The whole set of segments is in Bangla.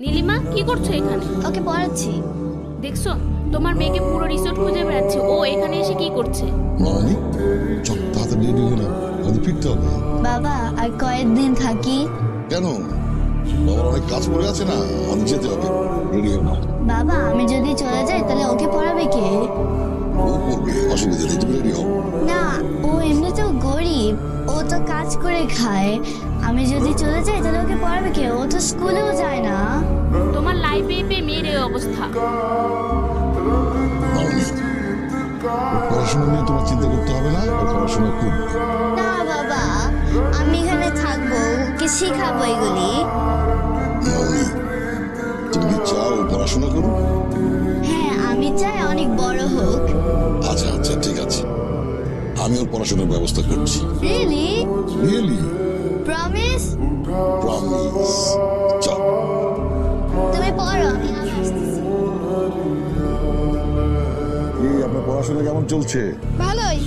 নীলিমা কি করছো এখানে? ওকে পড়াচ্ছি। দেখছো তোমার মেয়েকে পুরো রিসোর্ট খুঁজে বেড়াচ্ছে, ও এখানে এসে কি করছে? মামনি চল তাড়াতাড়ি রেডি হয়ে নাও, আমাদের ফিরতে হবে। বাবা আর কয়েকদিন থাকি। কেন? বাবার অনেক কাজ পড়ে আছে না, আমাদের যেতে হবে। রেডি হয়ে নাও। বাবা আমি যদি চলে যাই তাহলে ওকে পড়াবে কে? ও করবে, অসুবিধা নেই, তুমি রেডি হও। না, ও এমনিতেও গরিব, ও তো কাজ করে খায়। আমি যদি চলে যাই তাহলে ওকে পড়াবে কে? ও তো স্কুলেও যায় না। তোমার লাইফে পেয়ে মেয়ের এই অবস্থা। মামনি পড়াশোনা নিয়ে তোমার চিন্তা করতে হবে না, ওর পড়াশোনা খুব। না বাবা, আমি এখানে থাকবো, ওকে শিখাবো এগুলি। মামনি তুমি কি চাও ও পড়াশোনা করুক? হ্যাঁ আমি চাই অনেক বড় হোক। আচ্ছা আচ্ছা ঠিক আছে, আমি ওর পড়াশোনার ব্যবস্থা করছি। রিয়েলি? রিয়েলি? প্রমিস? প্রমিস। চল। তুমি পড়ো, আমি আসতেছি। কি আপনার পড়াশোনা কেমন চলছে? ভালোই।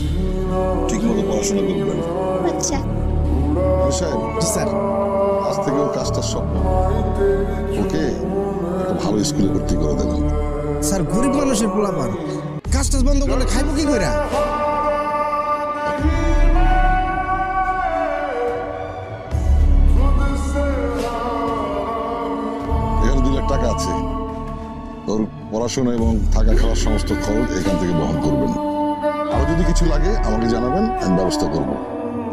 ঠিক মতো পড়াশোনা করবেন। আচ্ছা। সাহেব স্যার আজ থেকে ওর কাজটা স্বপ্ন, ওকে একটা ভালো স্কুলে ভর্তি করে দেবেন। স্যার গরিব মানুষের পোলাপান, কাজ টাজ বন্ধ করলে খাইবো কি করে? এখানে 2 লাখ টাকা আছে, ওর পড়াশোনা এবং থাকা খাওয়ার সমস্ত খরচ এখান থেকে বহন করবেন। আরো যদি কিছু লাগে আমাকে জানাবেন, আমি ব্যবস্থা করব।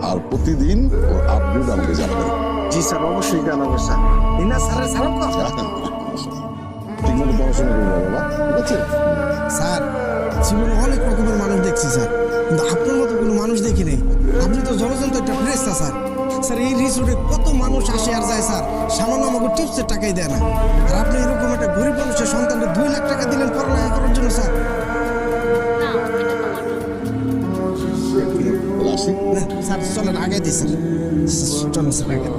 আর প্রতিদিন ওর আপডেট আমাকে জানাবেন। জি স্যার অবশ্যই জানাবো স্যার। ইনা স্যারের সালাম তো। ঠিক মতো পড়াশোনা করবো বাবা, ঠিক আছে? স্যার জীবনে অনেক রকমের মানুষ দেখছি স্যার, কিন্তু আপনার মতো কোনো মানুষ দেখি নেই। আপনি তো জনজন্ত একটা ফ্রেস্তা স্যার। স্যার এই রিসোর্টে কত মানুষ আসে আর যায় স্যার, সামান্য আমাকে টিপসের টাকাই দেয় না। আর আপনি এরকম একটা গরিব মানুষের সন্তানকে 2 লাখ টাকা দিলেন পড়ালেখা করার জন্য স্যার। না এটা তোমার জন্য। তাহলে আসি। না স্যার চলেন আগে দিই স্যার, চলেন স্যার আগে।